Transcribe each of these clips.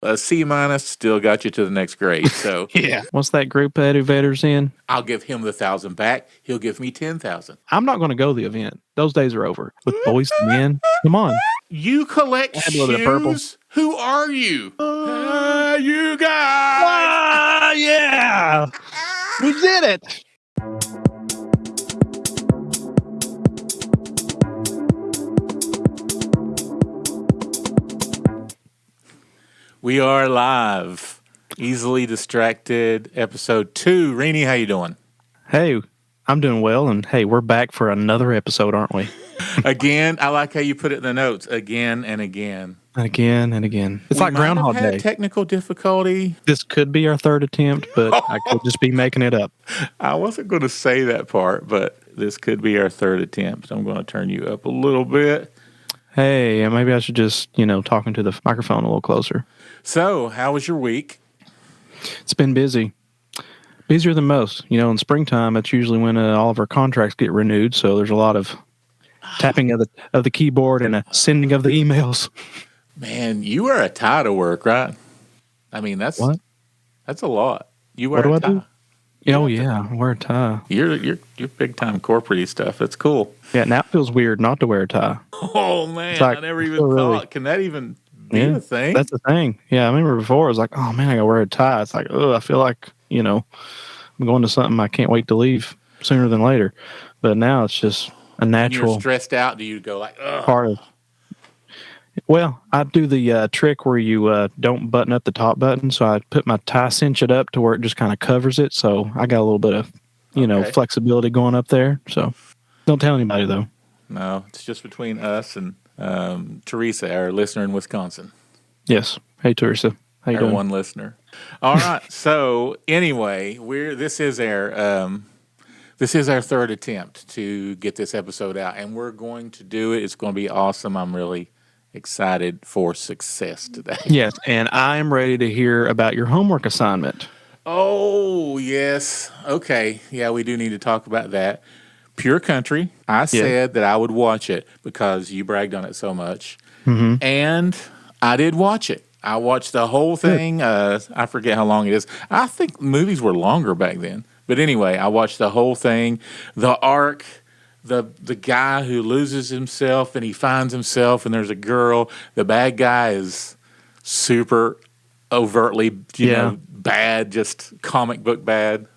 A C minus still got you to the next grade. So Yeah. What's that group that Evader's in? I'll give him the 1,000 back. He'll give me 10,000. I'm not going to go to the event. Those days are over. With Boys to Men. Come on. You collect I had a little bit of purple. shoes? Who are you? You guys! Ah, yeah. We did it. We are live. Easily Distracted, episode 2. Renny, how you doing? Hey, I'm doing well, and hey, we're back for another episode, aren't we? Again, I like how you put it in the notes. Again and again. Again and again. It's like Groundhog Had Day. Technical difficulty. This could be our third attempt, but I could just be making it up. I wasn't going to say that part, but this could be our third attempt. I'm going to turn you up a little bit. Hey, maybe I should just, talk into the microphone a little closer. So, how was your week? It's been busy. Busier than most. In springtime, that's usually when all of our contracts get renewed, so there's a lot of tapping of the keyboard and sending of the emails. Man, you wear a tie to work, right? I mean, that's what? That's a lot. You wear what a do tie. I do? Oh yeah, I wear a tie. You're big time corporate-y stuff. That's cool. Yeah, now it feels weird not to wear a tie. Oh man, like, I never even thought. Really, can that even be a thing? That's the thing. Yeah, I remember before I was like, oh man, I gotta wear a tie. It's like, oh, I feel like I'm going to something I can't wait to leave sooner than later. But now it's just a natural. When you're stressed out, do you go like, ugh? Part of. Well, I do the trick where you don't button up the top button, so I put my tie, cinch it up to where it just kind of covers it. So I got a little bit of, flexibility going up there. So don't tell anybody though. No, it's just between us and Teresa, our listener in Wisconsin. Yes. Hey, Teresa. How you doing? One listener. All right. So anyway, this is our third attempt to get this episode out, and we're going to do it. It's going to be awesome. I'm really excited for success today. Yes, and I'm ready to hear about your homework assignment. Oh, yes. Okay. Yeah, we do need to talk about that. Pure Country. I said that I would watch it because you bragged on it so much. Mm-hmm. And I did watch it. I watched the whole thing. I forget how long it is. I think movies were longer back then. But anyway, I watched the whole thing. The arc, the guy who loses himself and he finds himself and there's a girl. The bad guy is super overtly, bad, just comic book bad.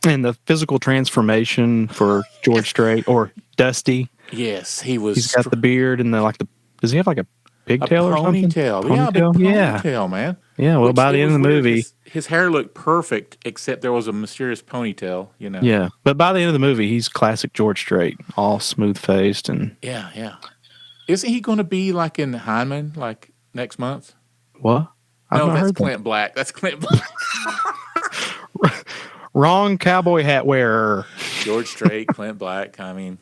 And the physical transformation for George Strait or Dusty. Yes, he was. He's got the beard and does he have like a pigtail or something? Ponytail. Yeah, ponytail, man. Yeah, well, by the end of the movie. His hair looked perfect, except there was a mysterious ponytail, Yeah, but by the end of the movie, he's classic George Strait, all smooth-faced and... Yeah. Isn't he going to be like in Hyman, like next month? What? No, that's Clint Black. That's Clint Black. Wrong cowboy hat wearer. George Strait, Clint Black, I mean...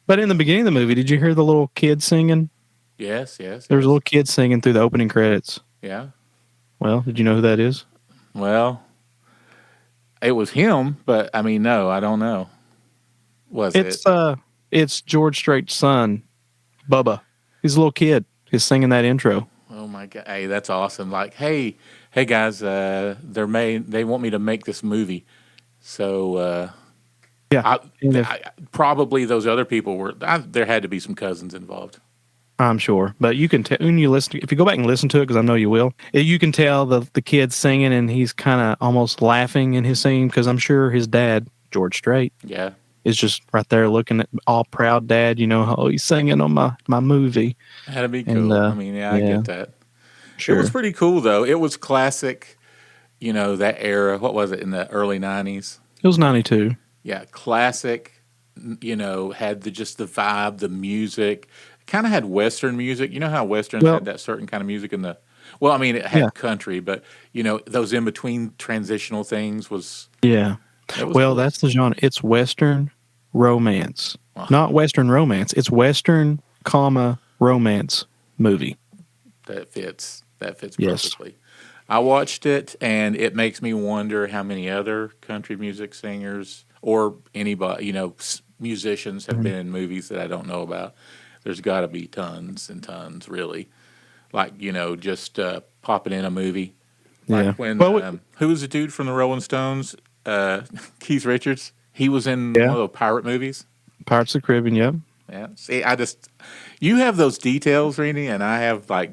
But in the beginning of the movie, did you hear the little kid singing? Yes. There was a little kid singing through the opening credits. Yeah. Well, did you know who that is? Well, it was him, but I mean, no, I don't know. It's George Strait's son, Bubba. He's a little kid. He's singing that intro. Oh my God! Hey, that's awesome! Like, hey guys, they want me to make this movie, so probably those other people were. There had to be some cousins involved. I'm sure, but you can tell when you listen. If you go back and listen to it, because I know you will, you can tell the kid singing, and he's kind of almost laughing in his singing because I'm sure his dad, George Strait, is just right there looking at all proud dad. He's singing on my movie. That'd be cool. I get that. Sure. It was pretty cool though. It was classic. That era. What was it in the early '90s? It was '92. Yeah, classic. Had just the vibe, the music. Kind of had Western music. You know how Westerns had that certain kind of music in the... Well, I mean, it had country, but, those in-between transitional things was... Yeah. Cool. That's the genre. It's Western romance. Not Western romance. It's Western, romance movie. That fits perfectly. I watched it, and it makes me wonder how many other country music singers or anybody, musicians have been in movies that I don't know about. There's got to be tons and tons, really. like just popping in a movie. Like Yeah. when Well, who was the dude from the Rolling Stones? Keith Richards. He was in yeah. one of those pirate movies. Pirates of the Caribbean. Yep. Yeah. See, you have those details, Renny, and I have like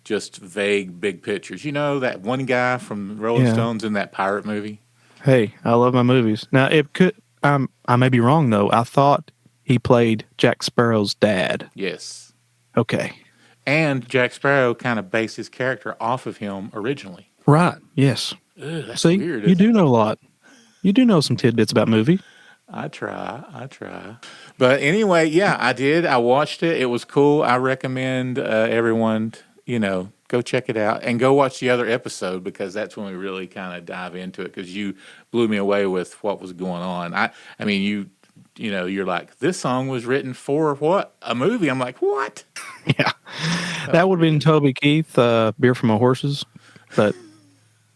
just vague big pictures. You know that one guy from Rolling Yeah. Stones in that pirate movie? Hey, I love my movies. Now, it could. I may be wrong though. I thought he played Jack Sparrow's dad. Yes. Okay. And Jack Sparrow kind of based his character off of him originally. Right. Yes. Ugh, that's See, weird. you do know a lot. You do know some tidbits about movie. I try. But anyway, yeah, I did. I watched it. It was cool. I recommend everyone, go check it out and go watch the other episode because that's when we really kind of dive into it because you blew me away with what was going on. I mean, you're like, this song was written for what? A movie. I'm like, what? Yeah. That would have been Toby Keith, Beer from a Horses. But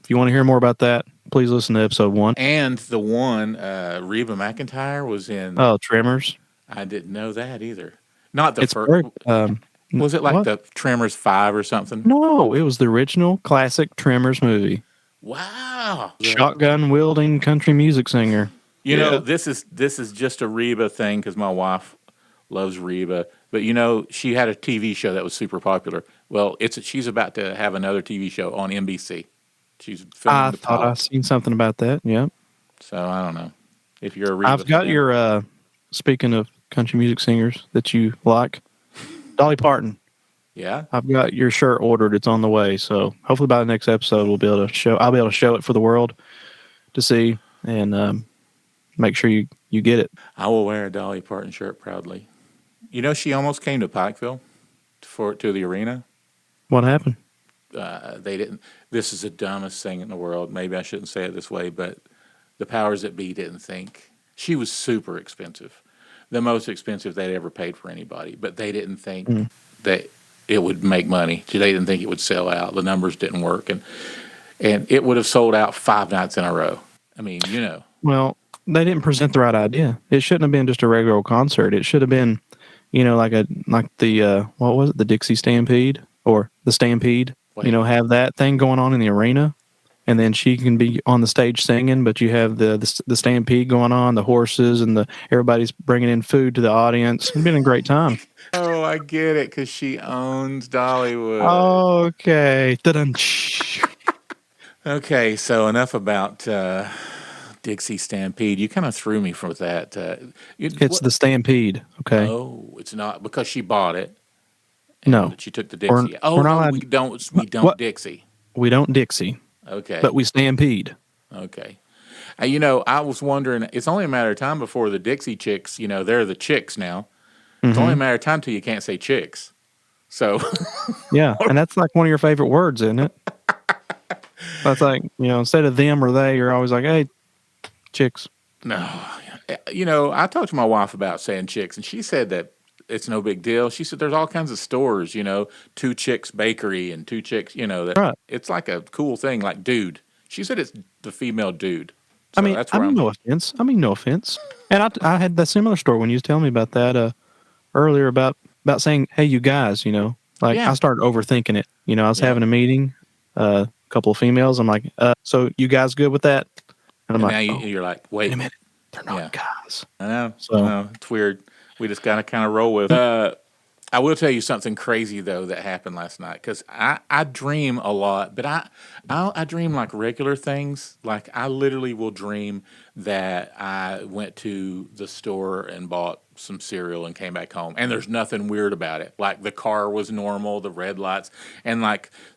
if you want to hear more about that, please listen to episode 1. And the one, Reba McEntire was in. Oh, Tremors. I didn't know that either. Not the It's first. very, was it like what? the Tremors 5 or something? No, it was the original classic Tremors movie. Wow. Shotgun wielding country music singer. You know, this is just a Reba thing because my wife loves Reba. But she had a TV show that was super popular. Well, she's about to have another TV show on NBC. She's filming I thought I seen something about that. Yep. So I don't know if you're a Reba I've got fan. your speaking of country music singers that you like, Dolly Parton. Yeah. I've got your shirt ordered. It's on the way. So hopefully by the next episode I'll be able to show it for the world to see and make sure you get it. I will wear a Dolly Parton shirt proudly. She almost came to Pikeville to the arena. What happened? They didn't. This is the dumbest thing in the world. Maybe I shouldn't say it this way, but the powers that be didn't think. She was super expensive, the most expensive they'd ever paid for anybody. But they didn't think that it would make money. They didn't think it would sell out. The numbers didn't work, and it would have sold out 5 nights in a row. I mean, Well, they didn't present the right idea. It shouldn't have been just a regular old concert. It should have been, like the what was it, the Dixie Stampede or the Stampede. Wait. Have that thing going on in the arena, and then she can be on the stage singing, but you have the Stampede going on, the horses, and everybody's bringing in food to the audience. It's been a great time. Oh, I get it, because she owns Dollywood. Okay. Ta-dun. Okay, so enough about Dixie Stampede. You kind of threw me for that. It's the Stampede. Okay. Oh, it's not because she bought it. No, she took the Dixie. We don't Dixie. We don't Dixie. Okay, but we Stampede. Okay. I was wondering. It's only a matter of time before the Dixie Chicks. They're the Chicks now. It's only a matter of time till you can't say Chicks. So. Yeah, and that's like one of your favorite words, isn't it? That's like instead of them or they, you're always like, hey, Chicks. No, I talked to my wife about saying Chicks, and she said that. It's no big deal. She said there's all kinds of stores, 2 Chicks Bakery and 2 Chicks, that right. It's like a cool thing, like dude. She said it's the female dude. So no offense. No offense. And I had that similar story when you was telling me about that earlier about saying, hey, you guys, I started overthinking it. I was having a meeting, a couple of females. I'm like, so you guys good with that? And I'm like, now you're like, wait a minute. They're not guys. I know. It's weird. We just got to kind of roll with it. I will tell you something crazy, though, that happened last night. Because I dream a lot, but I dream like regular things. Like I literally will dream that I went to the store and bought some cereal and came back home. And there's nothing weird about it. Like the car was normal, the red lights. And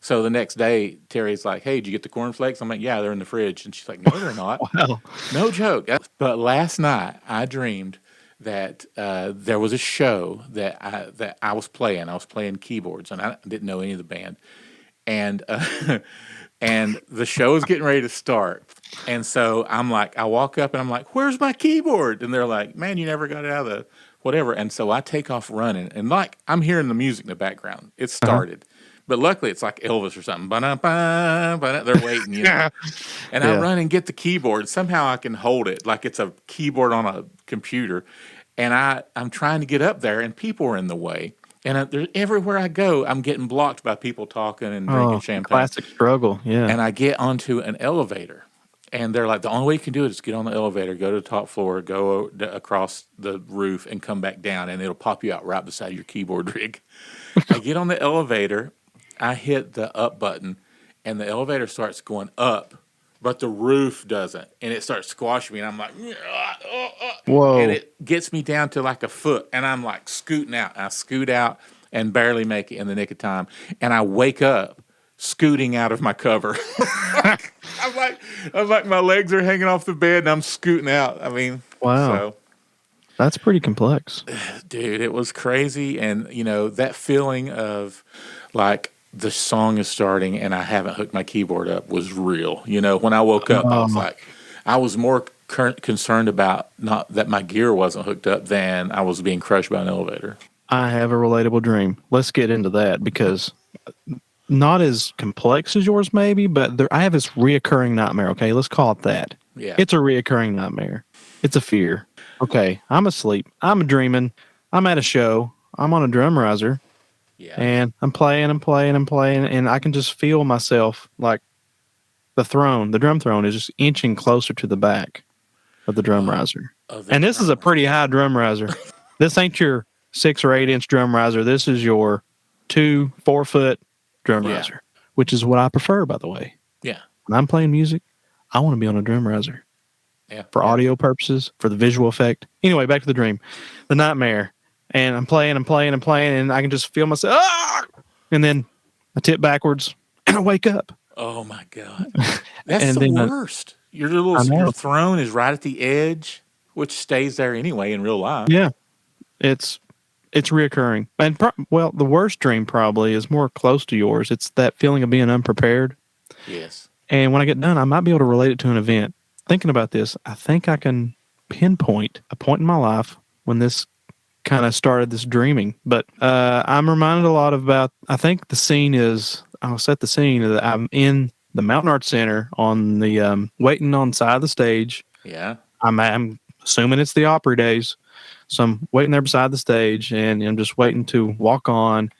so the next day, Terry's like, hey, did you get the cornflakes? I'm like, yeah, they're in the fridge. And she's like, no, they're not. Wow. No joke. But last night, I dreamed that there was a show that I was playing. I was playing keyboards, and I didn't know any of the band. And and the show is getting ready to start. And so I walk up and I'm like, where's my keyboard? And they're like, man, you never got it out of the whatever. And so I take off running, and I'm hearing the music in the background. It started. But luckily, it's like Elvis or something. Ba-da-ba, ba-da. They're waiting, And I run and get the keyboard. Somehow I can hold it like it's a keyboard on a computer. And I'm trying to get up there, and people are in the way. And everywhere I go, I'm getting blocked by people talking and drinking Oh, champagne. classic struggle. Yeah. And I get onto an elevator, and they're like, the only way you can do it is get on the elevator, go to the top floor, go across the roof, and come back down, and it'll pop you out right beside your keyboard rig. I get on the elevator, I hit the up button, and the elevator starts going up, but the roof doesn't, and it starts squashing me, and I'm like, Whoa. and it gets me down to like a foot, and I'm like scooting out. I scoot out and barely make it in the nick of time, and I wake up scooting out of my cover. I'm like my legs are hanging off the bed, and I'm scooting out. I mean, wow. So, that's pretty complex. Dude, it was crazy. And, that feeling of like the song is starting and I haven't hooked my keyboard up was real. When I woke up, I was more concerned about not that my gear wasn't hooked up than I was being crushed by an elevator. I have a relatable dream. Let's get into that because not as complex as yours maybe, but I have this reoccurring nightmare, okay? Let's call it that. Yeah. It's a reoccurring nightmare. It's a fear. Okay, I'm asleep. I'm dreaming. I'm at a show. I'm on a drum riser. Yeah. And I'm playing, and I can just feel myself like the drum throne is just inching closer to the back of the drum riser. And this is a pretty high drum riser. This ain't your 6 or 8 inch drum riser. This is your 2-4 foot drum riser, which is what I prefer, by the way. Yeah. When I'm playing music, I want to be on a drum riser. Yeah. For audio purposes, for the visual effect. Anyway, back to the dream. The nightmare. And I'm playing, and I can just feel myself. And then I tip backwards, and I wake up. Oh, my God. That's the worst. Your throne is right at the edge, which stays there anyway in real life. Yeah. It's reoccurring. And, the worst dream probably is more close to yours. It's that feeling of being unprepared. Yes. And when I get done, I might be able to relate it to an event. Thinking about this, I think I can pinpoint a point in my life when this kind of started this dreaming. But I'm reminded a lot about, I think the scene is, I'll set the scene, that I'm in the Mountain Arts Center on the, waiting on side of the stage. Yeah. I'm assuming it's the Opry days. So I'm waiting there beside the stage, and I'm just waiting to walk on.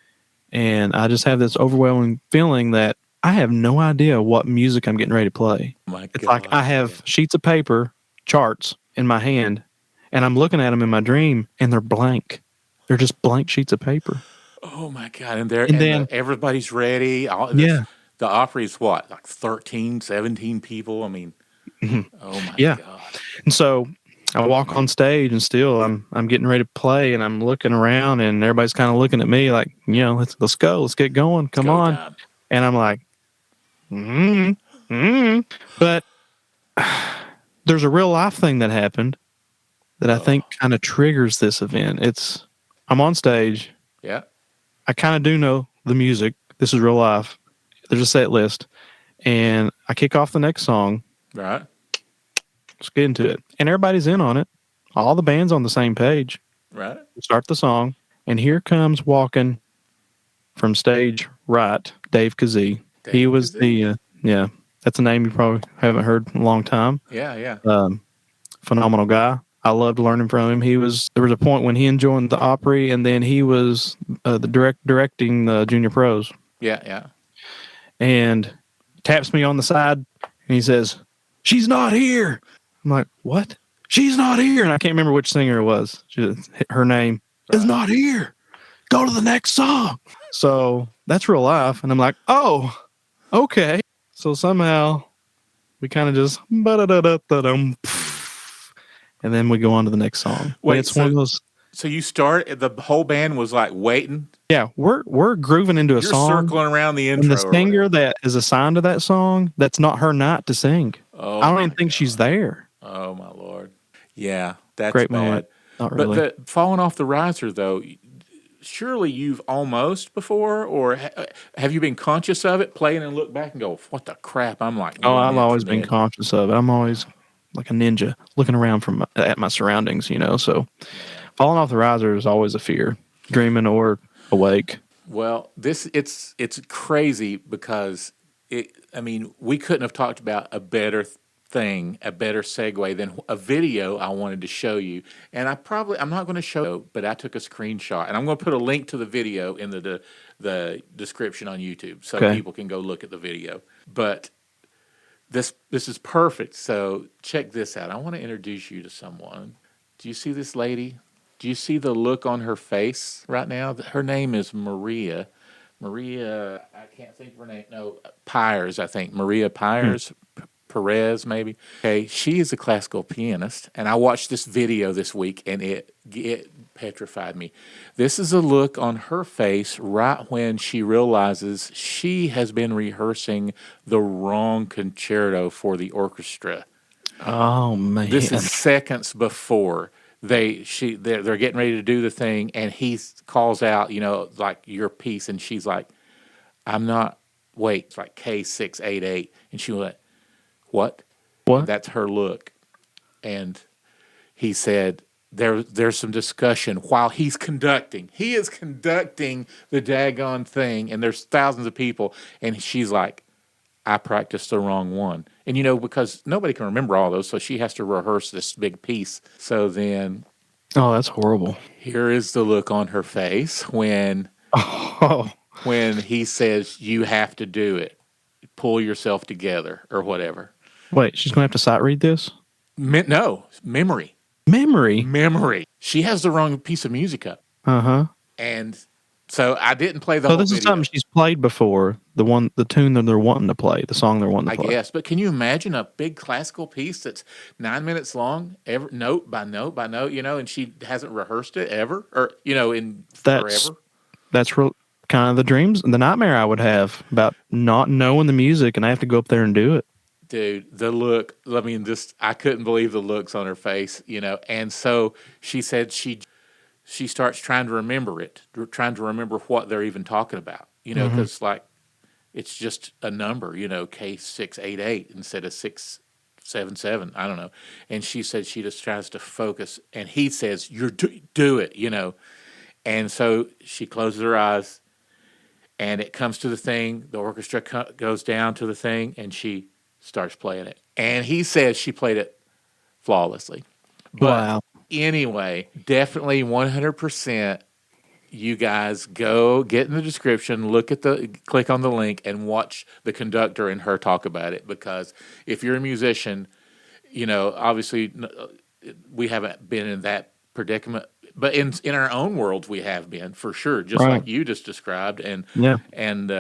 And I just have this overwhelming feeling that I have no idea what music I'm getting ready to play. It's like I have sheets of paper, charts in my hand, and I'm looking at them in my dream, and they're blank. They're just blank sheets of paper. Oh, my God. And then everybody's ready. The Opry's what, like 13, 17 people? I mean, oh, my God. And so I walk on stage, and still I'm getting ready to play, and I'm looking around, and everybody's kind of looking at me like, let's go. Let's get going. Come on. God. And I'm like, But there's a real life thing that happened that I think kind of triggers this event. I'm on stage. Yeah. I kind of do know the music. This is real life. There's a set list. And I kick off the next song. Right. Let's get into it. And everybody's in on it. All the band's on the same page. Right. We start the song. And here comes walking from stage right, Dave Kazee. He was that's a name you probably haven't heard in a long time. Yeah. Phenomenal guy. I loved learning from him. There was a point when he joined the Opry, and then he was directing the junior pros. Yeah. And taps me on the side, and he says, "She's not here." I'm like, "What? She's not here." And I can't remember which singer it was. Her name is not here. Go to the next song. So that's real life. And I'm like, oh, okay. So somehow we kind of just and then we go on to the next song. Wait, it's one of those. So you start, the whole band was like waiting. Yeah, we're grooving into a song. You're circling around the intro. And the singer that is assigned to that song, that's not her night to sing. Oh, I don't even think she's there. Oh my Lord. Yeah, that's great bad. Moment. Not really. But falling off the riser though, surely you've almost before, or have you been conscious of it, playing and look back and go, what the crap? I'm like, I've always been conscious of it. I'm always like a ninja looking around at my surroundings, So falling off the riser is always a fear, dreaming or awake. Well, it's crazy because we couldn't have talked about a better thing a better segue than a video I wanted to show you. And I'm not going to show, but I took a screenshot, and I'm going to put a link to the video in the description on YouTube so Okay. people can go look at the video. But this is perfect. So check this out. I want to introduce you to someone. Do you see this lady? Do you see the look on her face right now? Her name is Maria. Maria, I can't think of her name. No, Pyers, I think. Maria Pyers. Perez, maybe. Okay, she is a classical pianist, and I watched this video this week, and it petrified me. This is a look on her face right when she realizes she has been rehearsing the wrong concerto for the orchestra. Oh man! This is seconds before they're getting ready to do the thing, and he calls out, like your piece, and she's like, "I'm not." Wait, it's like K688, and she went, "What?" What? And that's her look. And he said, there's some discussion while he's conducting. He is conducting the daggone thing, and there's thousands of people. And she's like, "I practiced the wrong one." And, because nobody can remember all those, so she has to rehearse this big piece. So then. Oh, that's horrible. Here is the look on her face when he says, "You have to do it. Pull yourself together," or whatever. Wait, she's going to have to sight read this? No, memory. Memory? She has the wrong piece of music up. Uh-huh. And so I didn't play the So whole this video. is something she's played before, the tune that they're wanting to play, the song they're wanting to play. I guess, but can you imagine a big classical piece that's 9 minutes long, note by note by note, and she hasn't rehearsed it ever, or, forever? That's kind of the nightmare I would have about not knowing the music and I have to go up there and do it. Dude, the look, I couldn't believe the looks on her face, and so she said she starts trying to remember it, trying to remember what they're even talking about, because it's just a number, K688 instead of 677, I don't know. And she said she just tries to focus, and he says, "You're do it," And so she closes her eyes, and it comes to the thing, the orchestra goes down to the thing, and she starts playing it. And he says she played it flawlessly. But wow. Anyway, definitely 100%. You guys go get in the description, click on the link, and watch the conductor and her talk about it. Because if you're a musician, obviously we haven't been in that predicament, but in our own worlds we have been, for sure, just Right. like you just described. And Yeah. and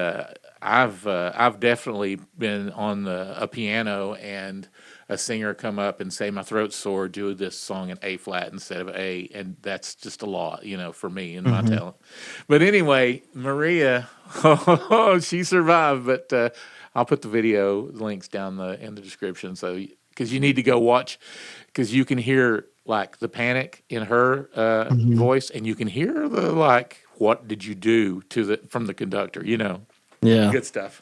I've definitely been on a piano and a singer come up and say, "My throat's sore, do this song in A flat instead of A," and that's just a lot, for me and my talent. But anyway, Maria, she survived. But I'll put the video links down in the description, so because you need to go watch, because you can hear like the panic in her voice, and you can hear the what did you do from the conductor, Yeah. Good stuff.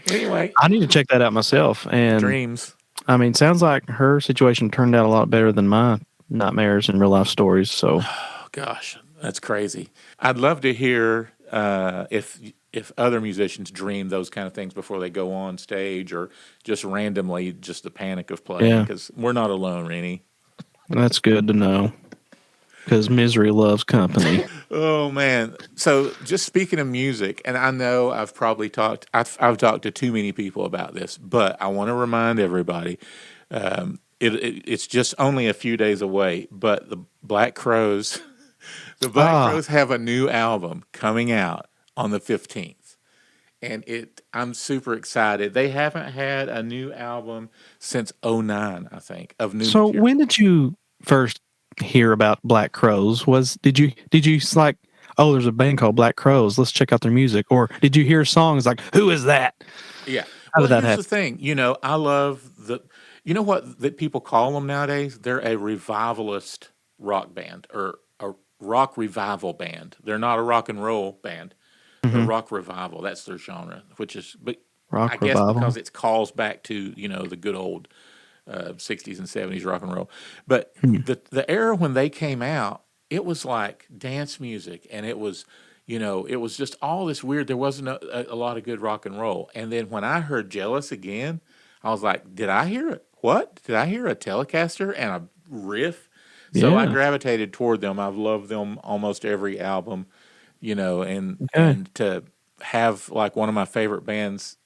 Anyway, I need to check that out myself. And dreams. I mean, sounds like her situation turned out a lot better than my nightmares and real life stories. So, Oh, gosh, that's crazy. I'd love to hear if other musicians dream those kind of things before they go on stage, or just randomly, just the panic of playing. Yeah. Because we're not alone, Renny. that's good to know. Because misery loves company. Oh man! So just speaking of music, and I know I've probably I've talked to too many people about this, but I want to remind everybody, it's just only a few days away. But the Black Crowes have a new album coming out on the 15th, and I'm super excited. They haven't had a new album since '09, I think, of new. So material. when did you first hear about Black Crowes? Did you like, oh, there's a band called Black Crowes, let's check out their music? Or did you hear songs like, who is that? Yeah. How did that here's happen? the thing. I love what that people call them nowadays? They're a revivalist rock band, or a rock revival band. They're not a rock and roll band. They're rock revival. That's their genre, but Rock I guess revival. because it calls back to, the good old 60s and 70s rock and roll. But the era when they came out, it was like dance music, and it was, it was just all this weird. There wasn't a lot of good rock and roll. And then when I heard Jealous Again, I was like, did I hear it? what? Did I hear a Telecaster and a riff? So I Yeah. gravitated toward them. I've loved them almost every album, and Okay. to have like one of my favorite bands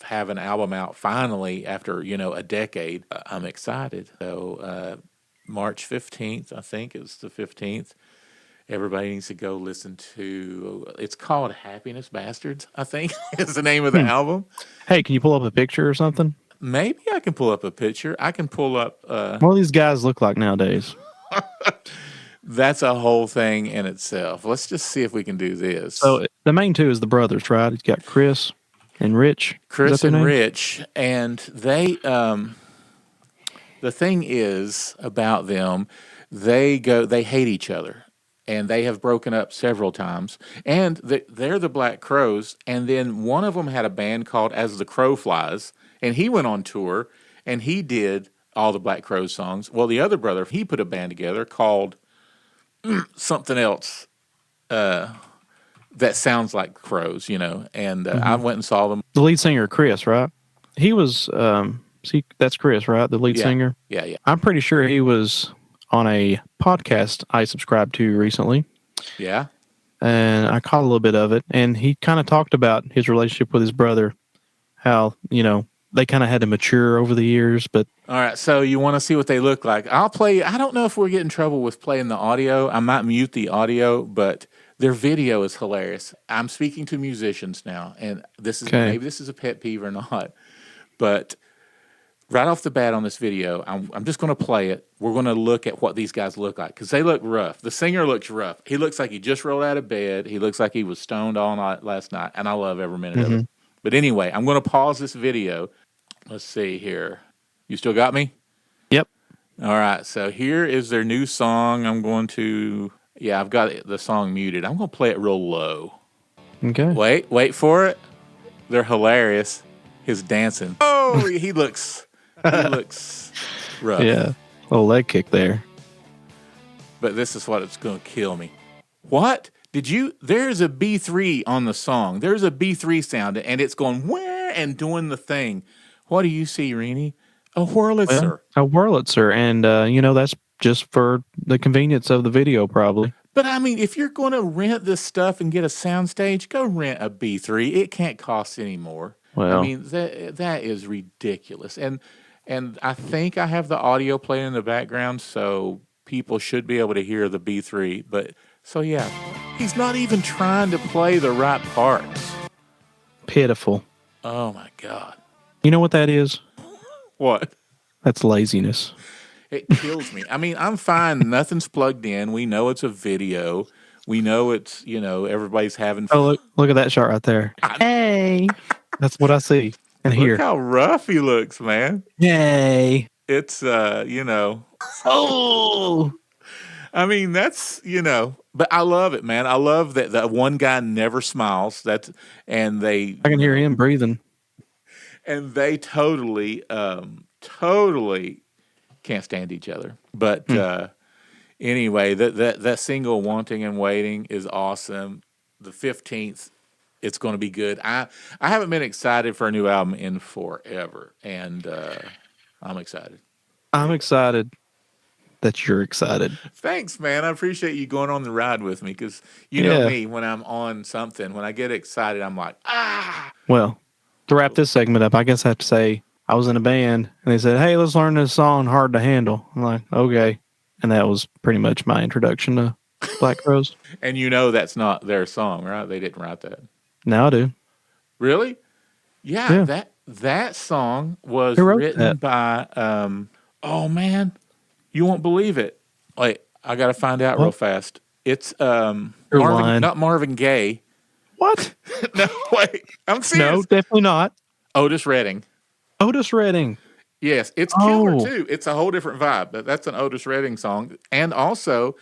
have an album out finally after a decade, I'm excited. So March 15th, I think it's the 15th. Everybody needs to go listen to. It's called Happiness Bastards, I think is the name of the Hmm. album. Hey, can you pull up a picture or something? Maybe I can pull up a picture. I can pull up. What do these guys look like nowadays? That's a whole thing in itself. Let's just see if we can do this. So the main two is the brothers, right? He's got Chris and Rich. Chris and Rich, and they. The thing is about them, they hate each other, and they have broken up several times. And they're the Black Crows, and then one of them had a band called As the Crow Flies, and he went on tour, and he did all the Black Crows songs. Well, the other brother, he put a band together called something else that sounds like Crows, and I went and saw them. The lead singer, Chris, right? He was, that's Chris, right? The lead singer? Yeah. I'm pretty sure he was on a podcast I subscribed to recently. Yeah. And I caught a little bit of it. And he kind of talked about his relationship with his brother, how, they kind of had to mature over the years. But all right, so you want to see what they look like. I'll play. I don't know if we're getting in trouble with playing the audio. I might mute the audio, but their video is hilarious. I'm speaking to musicians now, and maybe this is a pet peeve or not, but right off the bat on this video, I'm just going to play it. We're going to look at what these guys look like because they look rough. The singer looks rough. He looks like he just rolled out of bed. He looks like he was stoned all night last night, and I love every minute of it. But anyway, I'm going to pause this video. Let's see here. You still got me? Yep. All right, so here is their new song. I've got the song muted. I'm going to play it real low. Okay. Wait for it. They're hilarious. His dancing. Oh, he looks rough. Yeah. Little leg kick there. But this is what it's going to kill me. What? There's a B3 on the song. There's a B3 sound, and it's going where and doing the thing. What do you see, Renny? A Wurlitzer. A Wurlitzer. And, that's just for the convenience of the video, probably. But, I mean, if you're going to rent this stuff and get a soundstage, go rent a B3. It can't cost any more. Well, I mean, that is ridiculous. And I think I have the audio playing in the background, so people should be able to hear the B3. But, so yeah, he's not even trying to play the right parts. Pitiful. Oh, my God. You know what that is? What? That's laziness. It kills me. I mean, I'm fine. Nothing's plugged in. We know it's a video. We know it's, everybody's having fun. Oh, look at that shot right there. Hey. That's what I see and hear. Look how rough he looks, man. Yay. It's, Oh. I mean, that's, but I love it, man. I love that the one guy never smiles. I can hear him breathing. And they totally can't stand each other. But anyway, that single "Wanting and Waiting" is awesome. The 15th, it's going to be good. I haven't been excited for a new album in forever, and I'm excited. I'm excited that you're excited. Thanks, man. I appreciate you going on the ride with me because you know me, when I'm on something, when I get excited, I'm like, ah. Well, to wrap this segment up, I guess I have to say I was in a band and they said, hey, let's learn this song, Hard to Handle. I'm like, okay. And that was pretty much my introduction to Black Crows. And that's not their song, right? They didn't write that. Now I do. Really? Yeah. That song was written by, oh man, you won't believe it. Wait, I got to find out real fast. It's not Marvin Gaye. What? No, wait. I'm serious. No, definitely not. Otis Redding. Otis Redding. Yes, it's killer too. It's a whole different vibe, but that's an Otis Redding song. And also,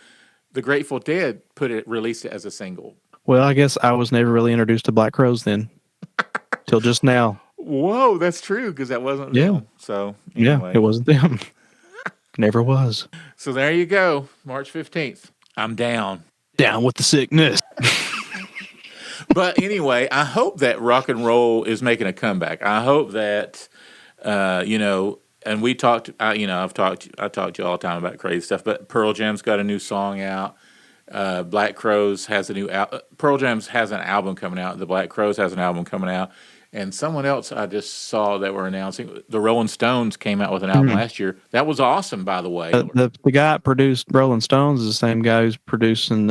the Grateful Dead released it as a single. Well, I guess I was never really introduced to Black Crows then. Till just now. Whoa, that's true, because that wasn't them. So, anyway. Yeah, it wasn't them. Never was. So there you go, March 15th. I'm down. Down with the sickness. But anyway, I hope that rock and roll is making a comeback. I hope that, and we talked. I talked to you all the time about crazy stuff. But Pearl Jam's got a new song out. Black Crowes has a new Pearl Jam's has an album coming out. The Black Crowes has an album coming out, and someone else I just saw that were announcing the Rolling Stones came out with an album last year. That was awesome, by the way. The guy that produced Rolling Stones is the same guy who's producing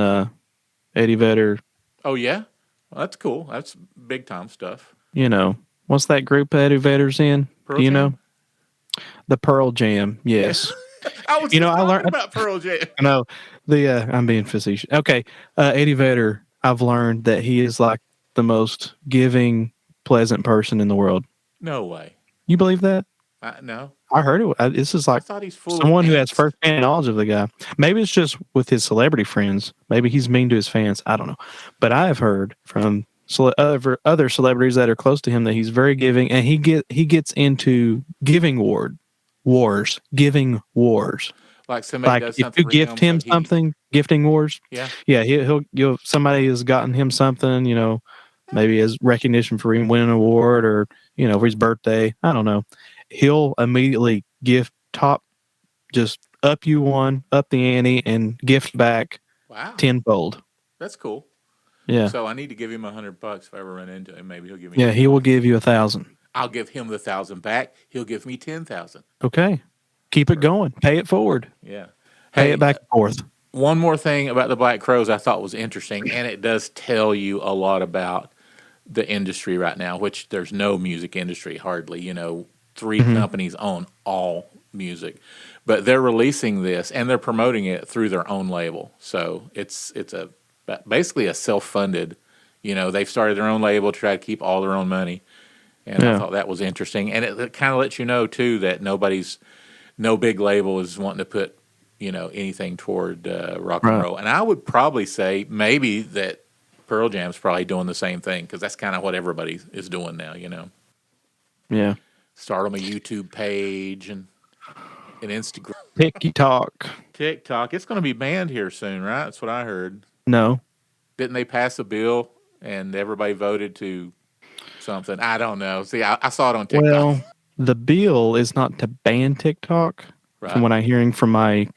Eddie Vedder. Oh yeah, well, that's cool. That's big time stuff. What's that group Eddie Vedder's in? Pearl Do you Jam? know? The Pearl Jam. Yes. I was I learned about Pearl Jam. No, I'm being facetious. Okay, Eddie Vedder. I've learned that he is like the most giving, pleasant person in the world. No way. You believe that? No. I heard it. This is like I thought he's full someone of who has first-hand knowledge of the guy. Maybe it's just with his celebrity friends. Maybe he's mean to his fans. I don't know. But I have heard from other celebrities that are close to him that he's very giving, and he gets into giving wars. Like somebody does something. If you gift him something, gifting wars. Yeah. Yeah, he'll somebody has gotten him something, maybe as recognition for him winning an award or, for his birthday. I don't know. He'll immediately gift just up the ante and gift back tenfold. That's cool. Yeah. So I need to give him $100 if I ever run into him. Maybe he'll give me. Yeah, he will give you 1,000. I'll give him the 1,000 back. He'll give me 10,000. Okay. Keep it going. Pay it forward. Yeah. Pay it back and forth. One more thing about the Black Crowes I thought was interesting, and it does tell you a lot about the industry right now, which there's no music industry hardly. 3 companies own all music, but they're releasing this and they're promoting it through their own label. So it's basically a self-funded. They've started their own label to try to keep all their own money, and I thought that was interesting. And it kind of lets you know too that no big label is wanting to put anything toward rock and roll. And I would probably say maybe that Pearl Jam's probably doing the same thing because that's kind of what everybody is doing now. Yeah. Start on a YouTube page and an Instagram. TikTok. It's going to be banned here soon, right? That's what I heard. No. Didn't they pass a bill and everybody voted to something? I don't know. See, I saw it on TikTok. Well, the bill is not to ban TikTok, from what I'm hearing from my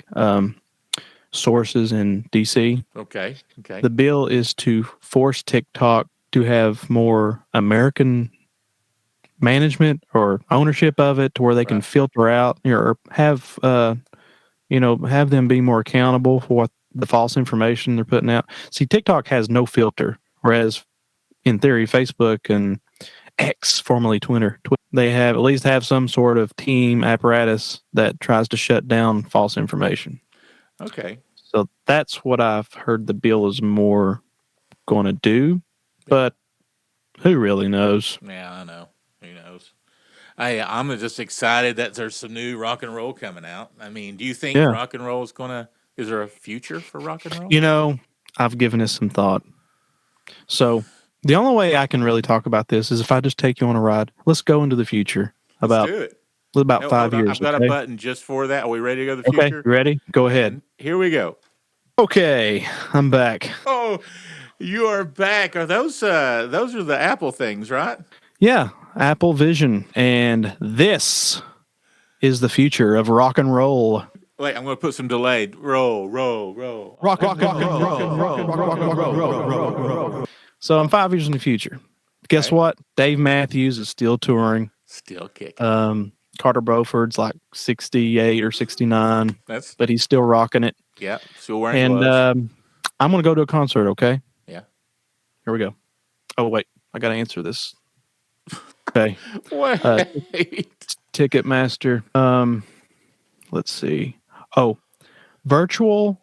sources in DC. Okay. The bill is to force TikTok to have more American management or ownership of it, to where they can filter out or have have them be more accountable for what the false information they're putting out. See, TikTok has no filter, whereas in theory, Facebook and X, formerly Twitter, they at least have some sort of team apparatus that tries to shut down false information. Okay. So that's what I've heard the bill is more going to do, but who really knows? Yeah, I know. Who knows? I'm just excited that there's some new rock and roll coming out. I mean, do you think rock and roll is there a future for rock and roll? I've given this some thought. So the only way I can really talk about this is if I just take you on a ride. Let's go into the future. Let's do it. About 5 years. I've got a button just for that. Are we ready to go to the future? Okay, ready? Go ahead. And here we go. Okay, I'm back. Oh, you are back. Are those are the Apple things, right? Yeah, Apple Vision. And this is the future of rock and roll. Wait, I'm going to put some delayed. Roll. Rock and roll. So I'm 5 years in the future. Guess what? Dave Matthews is still touring. Still kicking. Carter Beauford's like 68 or 69, but he's still rocking it. Yeah, still wearing gloves. And I'm going to go to a concert, okay? Yeah. Here we go. Oh, wait. I got to answer this. Okay. Wait. Ticketmaster. Let's see. Oh, virtual,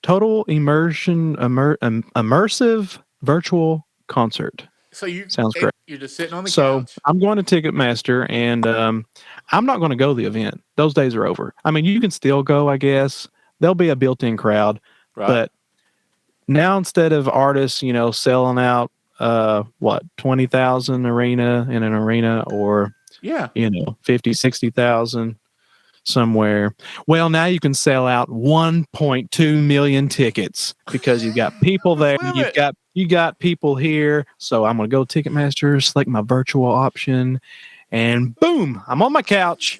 total immersion, immersive virtual concert. So sounds great. You're just sitting on the couch. So I'm going to Ticketmaster, and I'm not going to go to the event. Those days are over. I mean, you can still go, I guess. There'll be a built-in crowd, but now instead of artists, selling out 20,000 in an arena, or 50, 60,000 somewhere. Well, now you can sell out 1.2 million tickets because you've got people there. You got people here. So I'm going to go Ticketmaster, select my virtual option, and boom, I'm on my couch.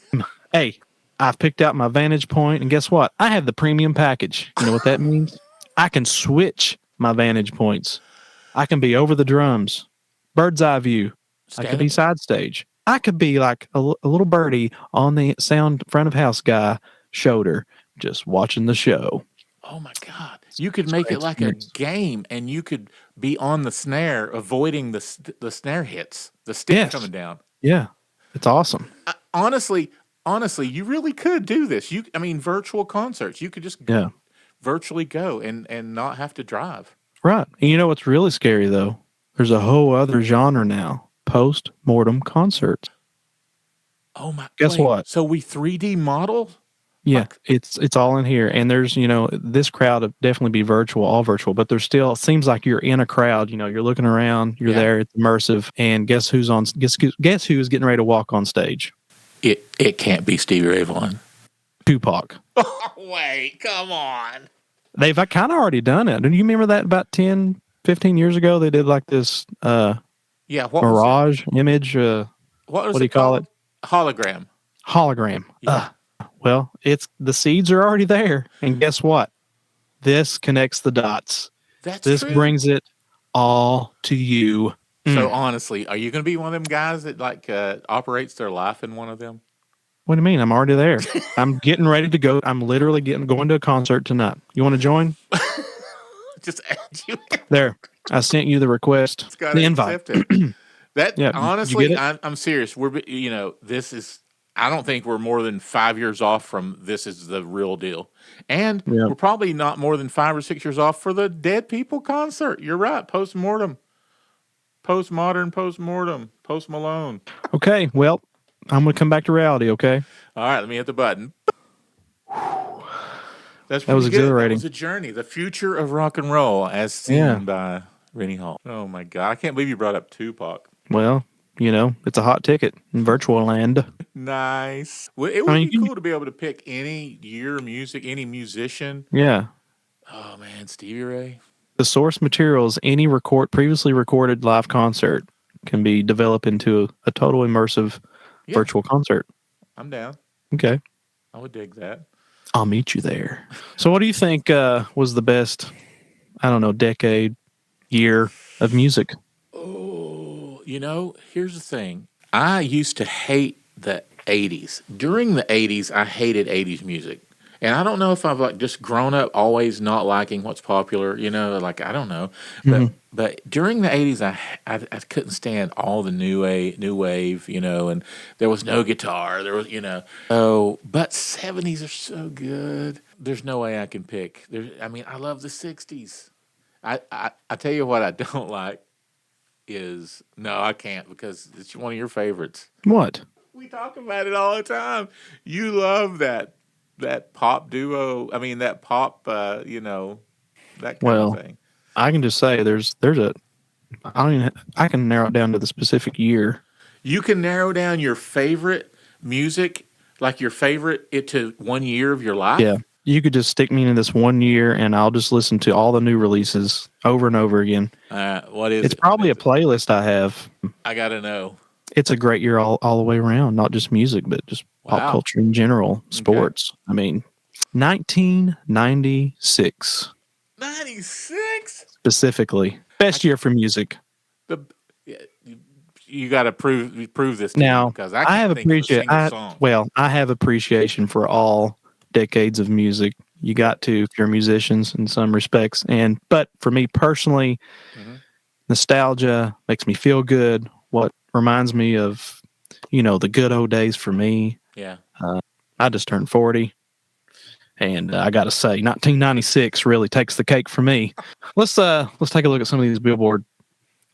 Hey, I've picked out my Vantage Point, and guess what? I have the premium package. You know what that means? I can switch my Vantage Points. I can be over the drums, bird's eye view. I could be side stage. I could be like a little birdie on the sound front of house guy shoulder, just watching the show. Oh my God. You could make it like a game, and you could be on the snare, avoiding the snare hits, the stick coming down. Yeah. It's awesome. Honestly, you really could do this. I mean, virtual concerts. You could just virtually go and not have to drive. Right. And you know what's really scary, though? There's a whole other genre now, post-mortem concerts. Oh my! Guess what? So we 3D model? Yeah, it's all in here. And there's, this crowd would definitely be all virtual, but there's still, it seems like you're in a crowd, you're looking around, you're there, it's immersive. And guess who's getting ready to walk on stage? It can't be Stevie Ray Vaughan. Tupac. Oh, wait, come on. They've kind of already done it. Do you remember that about 10, 15 years ago? They did like this mirage image. What do you call it? Hologram. Yeah. Well, the seeds are already there. And guess what? This connects the dots. This brings it all to you. So honestly, are you going to be one of them guys that operates their life in one of them? What do you mean? I'm already there. I'm getting ready to go. I'm literally going to a concert tonight. You want to join? Just add you. There. I sent you the request. The invite. Honestly, I'm serious. This is. I don't think we're more than 5 years off from this is the real deal, and we're probably not more than 5 or 6 years off for the Dead People concert. You're right. Post-mortem, postmodern, post-mortem, Post Malone. Okay. Well, I'm going to come back to reality. Okay. All right. Let me hit the button. That was exhilarating. That was a journey. The future of rock and roll, as seen by Renny Hall. Oh my God! I can't believe you brought up Tupac. Well, it's a hot ticket in virtual land. Nice. Well, it would be cool to be able to pick any year of music, any musician. Yeah. Oh man, Stevie Ray. The source materials, any previously recorded live concert, can be developed into a total immersive virtual concert. I'm down. Okay. I would dig that. I'll meet you there. So what do you think was the best, decade, year of music? Oh, here's the thing. I used to hate the 80s. During the 80s, I hated 80s music. And I don't know if I've just grown up always not liking what's popular, I don't know. But during the 80s, I couldn't stand all the new wave, and there was no guitar. There was, but 70s are so good. There's no way I can pick. I love the 60s. I tell you what I don't like is, no, I can't, because it's one of your favorites. What? We talk about it all the time. You love that pop duo. I mean, that pop, that kind of thing. I can just say I can narrow it down to the specific year. You can narrow down your favorite music, like your favorite, to 1 year of your life? Yeah. You could just stick me in this 1 year and I'll just listen to all the new releases over and over again. What is it? It's probably a playlist I have. I got to know. It's a great year all the way around, not just music, but just pop culture in general, sports. Okay. I mean, 1996. 96? Specifically. Best year for music. You got to prove this to now, me, because I can't think of a single song. Well, I have appreciation for all decades of music. You got to, if you're musicians in some respects. But for me personally, nostalgia makes me feel good. What reminds me of, the good old days for me. Yeah. I just turned 40. And I got to say, 1996 really takes the cake for me. Let's take a look at some of these Billboard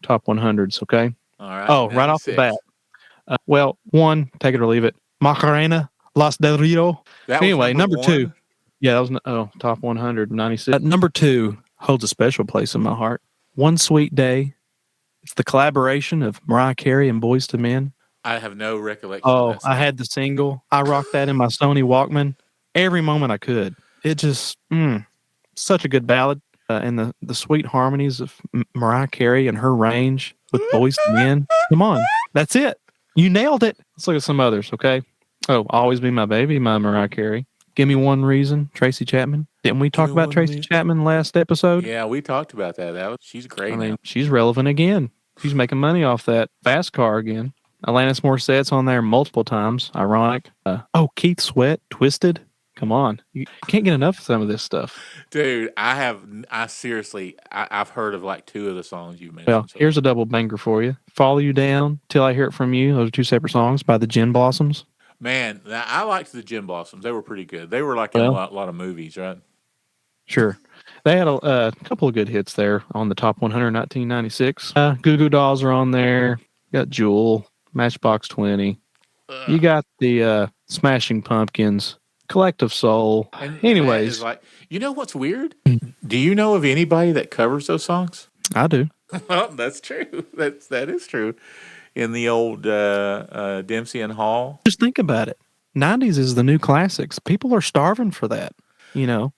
Top 100s, okay? All right. Oh, 96. Right off the bat. One, take it or leave it. Macarena, Los Del Rio. Anyway, number two. Yeah, that was Top 100, 96. Number two holds a special place in my heart. One Sweet Day. It's the collaboration of Mariah Carey and Boyz II Men. I have no recollection. Oh, I had the single. I rocked that in my Sony Walkman every moment I could. It just, such a good ballad. And the sweet harmonies of Mariah Carey and her range with Boyz II Men. Come on. That's it. You nailed it. Let's look at some others, okay? Oh, Always Be My Baby, my Mariah Carey. Give Me One Reason, Tracy Chapman. Didn't we Give talk me about one Tracy Chapman last episode? Yeah, we talked about that. She's I great mean, now. she's relevant again. She's making money off that fast car again. Alanis Morissette's on there multiple times. Ironic. Keith Sweat, Twisted. Come on. You can't get enough of some of this stuff. Dude, I've heard of like two of the songs you mentioned. Well, So here's a double banger for you. Follow You Down, Till I Hear It From You. Those are two separate songs by the Gin Blossoms. man, I liked the Gin Blossoms. They were pretty good. They were like in a lot of movies, right? Sure. They had a couple of good hits there on the top 100 1996. Goo Goo Dolls are on there. You got Jewel, Matchbox 20. You got the Smashing Pumpkins, Collective Soul. And Anyways. that is like, you know what's weird? Do you know of anybody that covers those songs? I do. Well, that's true. That is true. In the old Dempsey and Hall. Just think about it. 90s is the new classics. People are starving for that, you know.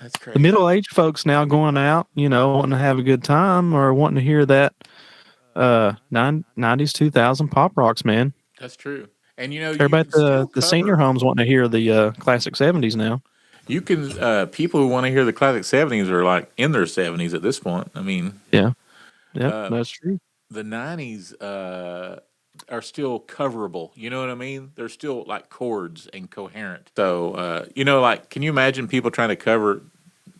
That's crazy. The middle-aged folks now going out, you know, wanting to have a good time or wanting to hear that 90s, 2000 pop rocks, man. That's true. And, you know, everybody at the senior homes wanting to hear the classic 70s now. You can, people who want to hear the classic 70s are like in their 70s at this point. I mean, yeah, that's true. The 90s are still coverable. You know what I mean? They're still like chords and coherent. So, you know, like, can you imagine people trying to cover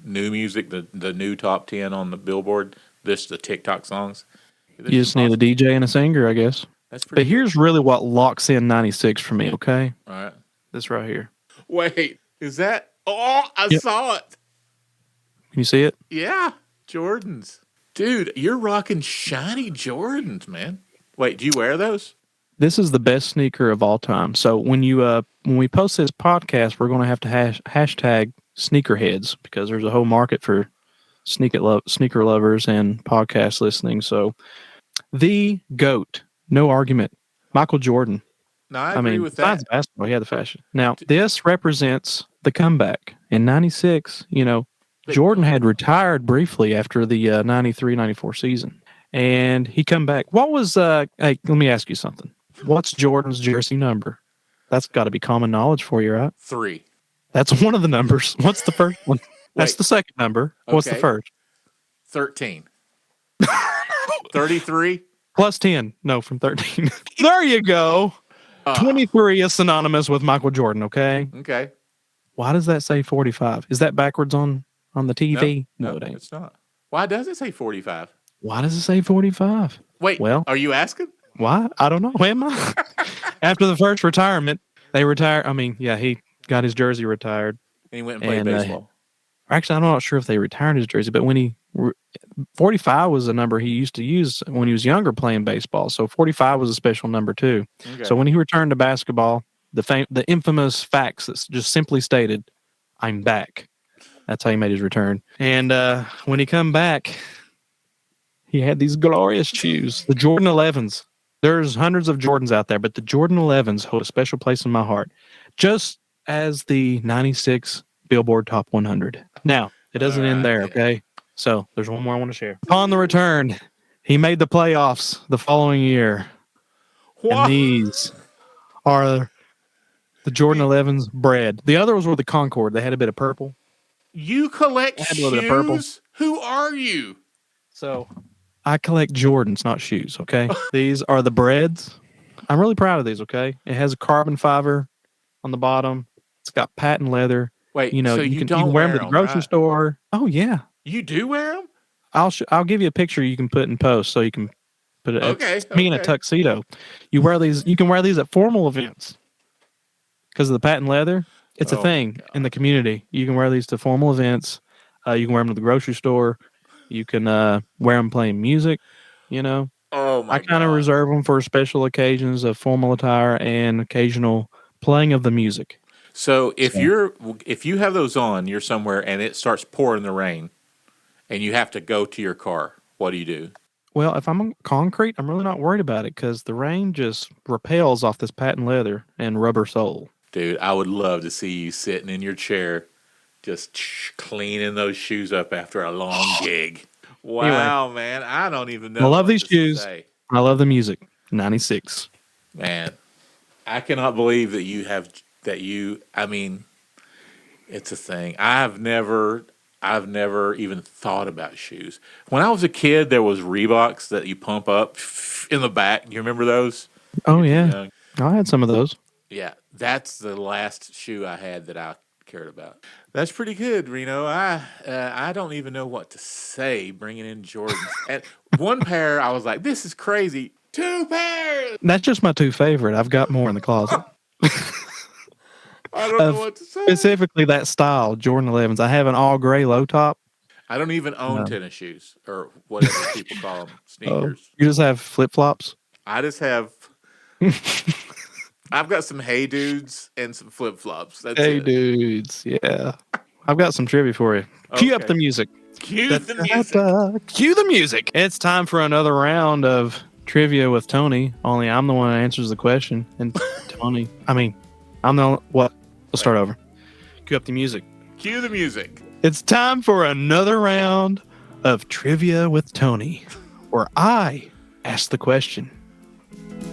new music, the new top 10 on the Billboard, the TikTok songs? You just need a DJ and a singer, I guess. That's pretty But here's really what locks in 96 for me, okay? All right. This right here. Wait, is that? Oh, I saw it. Can you see it? Yeah, Jordans. Dude, you're rocking shiny Jordans, man. Wait, do you wear those? This is the best sneaker of all time. So when we post this podcast, we're going to have to hashtag sneakerheads because there's a whole market for sneaker lovers and podcast listening. So the GOAT, no argument, Michael Jordan. No, I agree with that. Basketball, he had the fashion. Now, this represents the comeback. In 96, you know, Jordan had retired briefly after the 93-94 season. And he come back. What was, hey, let me ask you something. What's Jordan's jersey number? That's got to be common knowledge for you, right? 3. That's one of the numbers. What's the first one? That's the second number. Okay. What's the first? 13. 33? Plus 10. No, from 13. There you go. 23 is synonymous with Michael Jordan, okay? Okay. Why does that say 45? Is that backwards on the TV? No, it's not. Why does it say 45? Why does it say 45? Wait, well, are you asking? Why? I don't know. Am I? After the first retirement, they retired. I mean, yeah, he got his jersey retired. And he went and played baseball. Actually, I'm not sure if they retired his jersey, but when 45 was a number he used to use when he was younger playing baseball. So 45 was a special number too. Okay. So when he returned to basketball, the infamous facts that just simply stated, "I'm back." That's how he made his return. And when he come back, he had these glorious shoes, the Jordan 11s. There's hundreds of Jordans out there, but the Jordan 11s hold a special place in my heart, just as the 96 Billboard Top 100. Now, it doesn't end there, okay? So there's one more I want to share. Upon the return, he made the playoffs the following year. What? And these are the Jordan 11s bread. The others were the Concord. They had a bit of purple. You collect shoes? Who are you? So I collect Jordans, not shoes, okay? These are the breads. I'm really proud of these, okay? It has a carbon fiber on the bottom. It's got patent leather. Wait, you know, so you can wear them at the grocery store. Oh, yeah. You do wear them? I'll give you a picture you can put in post so you can put it. Me in a tuxedo. You wear these. You can wear these at formal events because of the patent leather. It's a thing in the community. You can wear these to formal events. You can wear them to the grocery store. You can wear them playing music. You know. Oh my! I kind of reserve them for special occasions of formal attire and occasional playing of the music. So if you have those on, you're somewhere and it starts pouring the rain, and you have to go to your car, what do you do? Well, if I'm on concrete, I'm really not worried about it because the rain just repels off this patent leather and rubber sole. Dude, I would love to see you sitting in your chair, just cleaning those shoes up after a long gig. Wow, anyway, man, I don't even know. I love these shoes. I love the music. 96. Man, I cannot believe that I mean, it's a thing. I've never even thought about shoes. When I was a kid, there was Reeboks that you pump up in the back. You remember those? Oh yeah, I had some of those. Yeah, that's the last shoe I had that I cared about. That's pretty good, Reno. I don't even know what to say. Bringing in Jordans, and one pair, I was like, "This is crazy." 2 pairs. That's just my 2 favorite. I've got more in the closet. I don't know what to say. Specifically that style, Jordan 11s. I have an all gray low top. I don't even own tennis shoes or whatever people call them, sneakers. You just have flip flops. I just have. I've got some Hey Dudes and some flip flops. Hey Dudes, yeah. I've got some trivia for you. Cue up the music. Cue the music. Cue the music. It's time for another round of trivia with Tony. Only I'm the one that answers the question, and Tony. I'm the what? We'll start over. Cue up the music. Cue the music. It's time for another round of trivia with Tony, where I ask the question,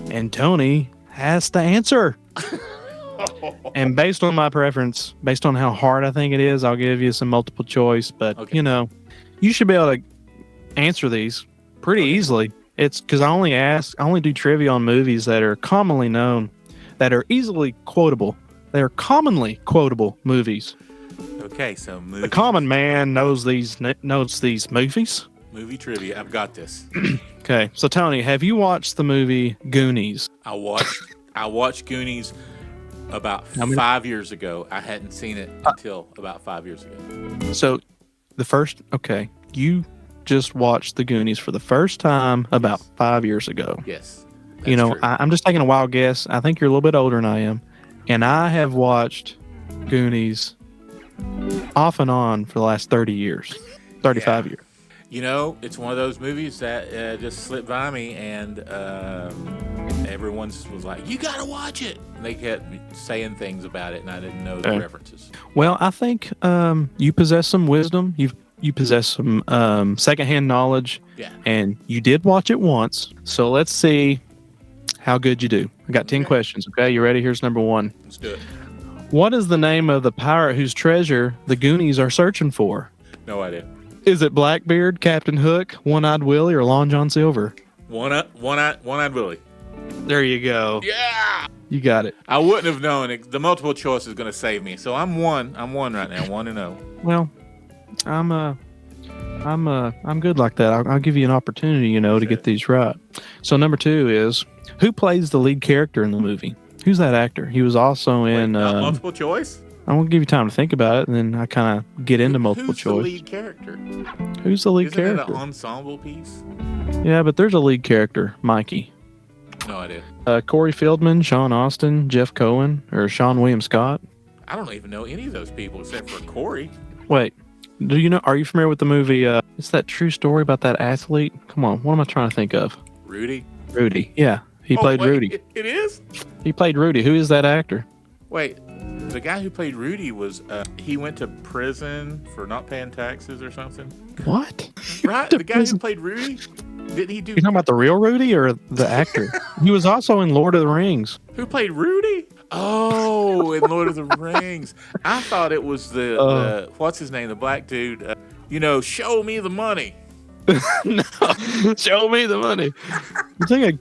and Tony has to answer. And based on my preference, based on how hard I think it is, I'll give you some multiple choice. But you should be able to answer these pretty easily. It's because I only do trivia on movies that are commonly known, that are easily quotable. They are commonly quotable movies. Okay, so the common man knows these movies. Movie trivia. I've got this. Okay, so Tony, have you watched the movie Goonies? I watched Goonies about 5 years ago. I hadn't seen it until about 5 years ago. So you just watched the Goonies for the first time about 5 years ago. Yes. I'm just taking a wild guess. I think you're a little bit older than I am. And I have watched Goonies off and on for the last 30 years, 35 years. It's one of those movies that just slipped by me, and everyone was like, "You gotta watch it." And they kept saying things about it, and I didn't know the references. Well, I think you possess some wisdom. You possess some secondhand knowledge, and you did watch it once. So let's see how good you do. I got 10 questions. Okay, you ready? Here's number 1. Let's do it. What is the name of the pirate whose treasure the Goonies are searching for? No idea. Is it Blackbeard, Captain Hook, One-Eyed Willie, or Long John Silver? One-Eyed Willie. There you go. Yeah. You got it. I wouldn't have known it. The multiple choice is going to save me. So I'm one right now, 1-0. Well, I'm good like that. I'll give you an opportunity, to get these right. So number 2 is, who plays the lead character in the movie? Who's that actor? He was also in multiple choice. I'm gonna give you time to think about it, and then I kind of get into multiple choice. Who's the lead character? Who's the lead character? Isn't it an ensemble piece? Yeah, but there's a lead character, Mikey. No idea. Corey Feldman, Sean Astin, Jeff Cohen, or Sean William Scott. I don't even know any of those people except for Corey. Wait, are you familiar with the movie? It's that true story about that athlete. Come on, what am I trying to think of? Rudy. Yeah, he played Rudy. It is? He played Rudy. Who is that actor? Wait, the guy who played Rudy was, he went to prison for not paying taxes or something. What? Right? The guy who played Rudy? Didn't he do... You talking about the real Rudy or the actor? He was also in Lord of the Rings. Who played Rudy? Oh, in Lord of the Rings. I thought it was the what's his name? The black dude. Show me the money. No, show me the money. You think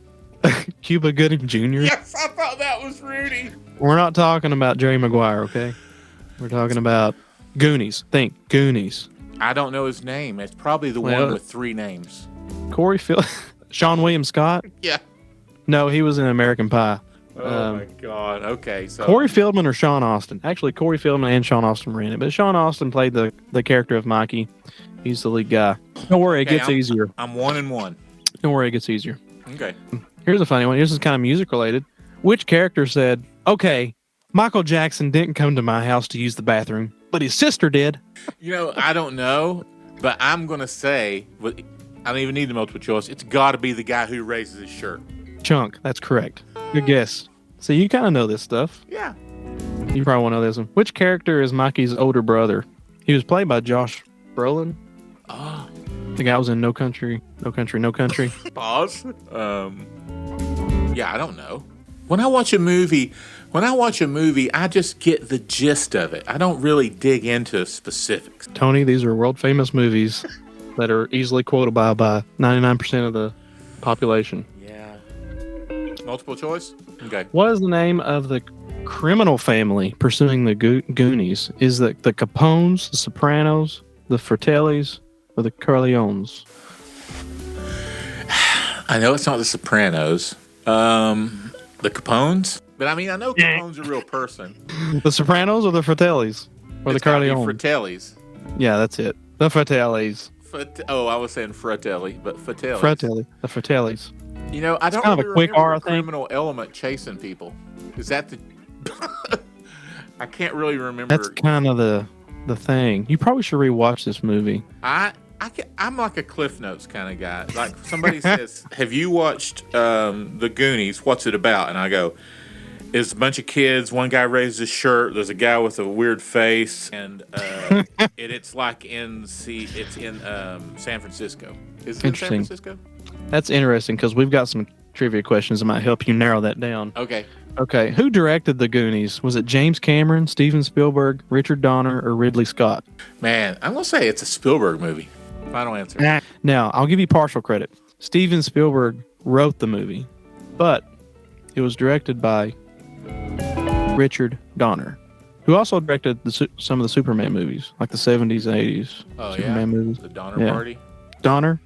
Cuba Gooding Jr.? Yes, I thought that was Rudy. We're not talking about Jerry Maguire, okay? We're talking about Goonies. Think Goonies. I don't know his name. It's probably the one with 3 names. Sean William Scott? Yeah. No, he was in American Pie. Oh my God. Okay, so Corey Feldman or Sean Astin? Actually, Corey Feldman and Sean Astin were in it, but Sean Astin played the character of Mikey. He's the lead guy. Don't worry, it gets easier. I'm 1-1. Don't worry, it gets easier. Okay. Here's a funny one. This is kind of music related. Which character said, "Okay, Michael Jackson didn't come to my house to use the bathroom, but his sister did"? I don't know, but I'm going to say, I don't even need the multiple choice. It's got to be the guy who raises his shirt. Chunk, that's correct. Good guess. So you kind of know this stuff. Yeah. You probably won't know this one. Which character is Mikey's older brother? He was played by Josh Brolin. Oh. The guy was in No Country. Pause. Yeah, I don't know. when I watch a movie, I just get the gist of it. I don't really dig into specifics. Tony, these are world famous movies that are easily quotable by 99% of the population. Yeah. Multiple choice? Okay. What is the name of the criminal family pursuing the Goonies? Is it the Capones, the Sopranos, the Fratellis, or the Corleones? I know it's not the Sopranos. The Capones? But I mean, I know Capone's a real person. The Sopranos or the Fratellis? Or It's the gotta be Corleones? Fratellis. Yeah, that's it. The Fratellis. I was saying Fratelli, but Fratellis. Fratelli. The Fratellis. You know, I don't kind of really a quick remember R, I the think. criminal element chasing people. Is that the... I can't really remember. That's kind of the thing. You probably should rewatch this movie. I'm like a Cliff Notes kind of guy. Like somebody says, "Have you watched The Goonies? What's it about?" And I go, "It's a bunch of kids. One guy raises his shirt. There's a guy with a weird face, and it's like in San Francisco. Is it in San Francisco?" That's interesting because we've got some trivia questions that might help you narrow that down. Okay. Who directed The Goonies? Was it James Cameron, Steven Spielberg, Richard Donner, or Ridley Scott? Man, I'm gonna say it's a Spielberg movie. Final answer. Now, I'll give you partial credit. Steven Spielberg wrote the movie, but it was directed by Richard Donner, who also directed some of the Superman movies, like the 70s and 80s Superman movies. The Donner Party? Donner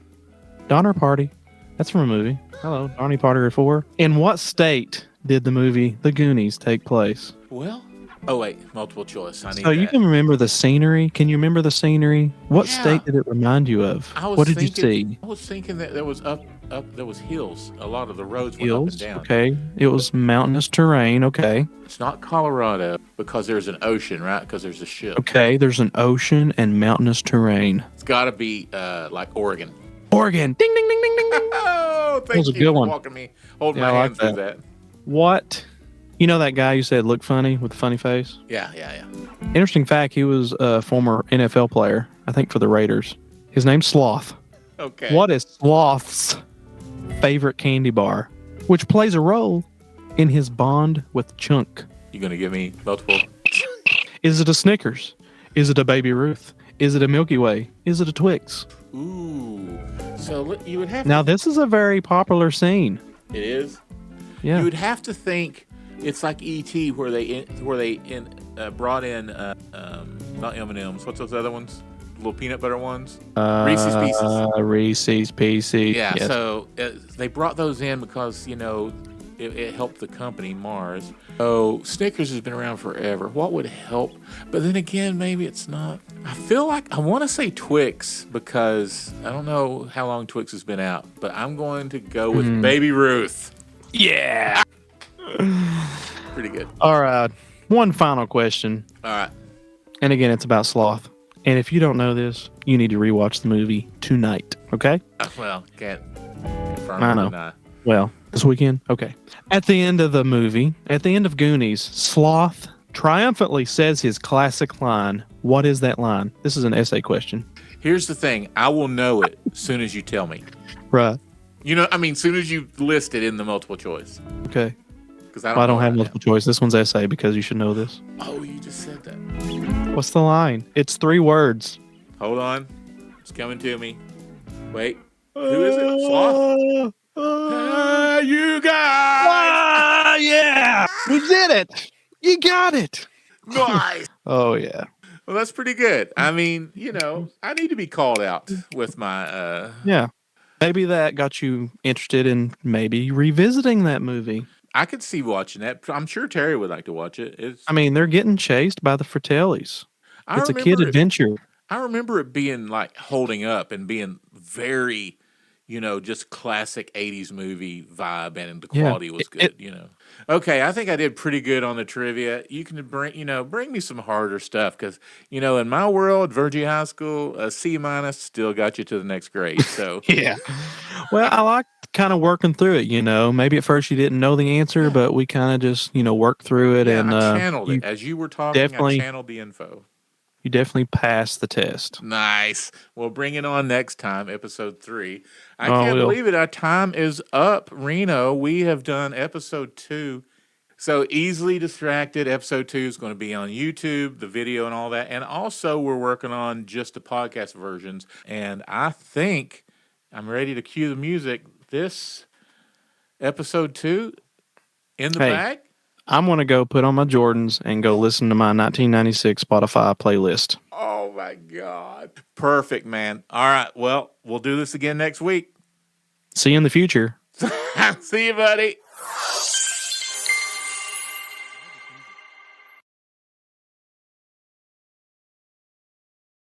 Party. That's from a movie. Hello, Donnie Party 4. In what state did the movie The Goonies take place? Well, multiple choice. You can remember the scenery. Can you remember the scenery? What state did it remind you of? What did you see? I was thinking that there was there was hills. A lot of the roads went Hills. up and down. Okay. It was mountainous terrain. Okay. It's not Colorado because there's an ocean, right? Because there's a ship. Okay. There's an ocean and mountainous terrain. It's got to be like Oregon. Oregon. Ding, ding, ding, ding, ding, ding. Oh, thank you for walking me, holding my hand through that. What? You know that guy you said looked funny with the funny face? Yeah. Interesting fact, he was a former NFL player, I think for the Raiders. His name's Sloth. Okay. What is Sloth's favorite candy bar, which plays a role in his bond with Chunk? You going to give me multiple? Is it a Snickers? Is it a Baby Ruth? Is it a Milky Way? Is it a Twix? Ooh. So you would have Now, this is a very popular scene. It is? Yeah. You would have to think it's like E.T. where they brought in not M&M's. What's those other ones? Little peanut butter ones? Reese's Pieces. Reese's Pieces. Yeah, yes. So they brought those in because, it helped the company, Mars. Oh, Snickers has been around forever. What would help? But then again, maybe it's not. I feel like I want to say Twix because I don't know how long Twix has been out, but I'm going to go with Baby Ruth. Yeah. Pretty good. All right. One final question. All right. And again, it's about Sloth. And if you don't know this, you need to rewatch the movie tonight. Okay? Well, can't confirm I know. or deny. Well, this weekend? Okay. At the end of the movie, at the end of Goonies, Sloth triumphantly says his classic line. What is that line? This is an essay question. Here's the thing. I will know it as soon as you tell me. Right. As soon as you list it in the multiple choice. Okay. Because I don't have multiple choice. This one's essay because you should know this. Oh, you just said that. What's the line? It's 3 words. Hold on. It's coming to me. Wait. Who is it? Sloth? You guys! Yeah! We did it! You got it! Nice! Oh, yeah. Well, that's pretty good. I mean, I need to be called out with my... Yeah. Maybe that got you interested in maybe revisiting that movie. I could see watching that. I'm sure Terry would like to watch it. They're getting chased by the Fratellis. It's a kid adventure. I remember it being like holding up and being very, just classic 80s movie vibe, and the quality was good, Okay, I think I did pretty good on the trivia. You can bring me some harder stuff because, in my world, Virgie High School, a C- still got you to the next grade. So yeah. Well, I like kind of working through it, maybe at first you didn't know the answer, but we kind of just, worked through it. Yeah, and I channeled it. As you were talking, I channeled the info. You definitely passed the test. Nice. We'll bring it on next time, episode 3. I Oh, can't we'll. believe it. Our time is up, Reno. We have done episode 2. So Easily Distracted, episode 2 is going to be on YouTube, the video and all that. And also we're working on just the podcast versions. And I think I'm ready to cue the music. This episode 2 in the bag. I'm going to go put on my Jordans and go listen to my 1996 Spotify playlist. Oh, my God. Perfect, man. All right. Well, we'll do this again next week. See you in the future. See you, buddy.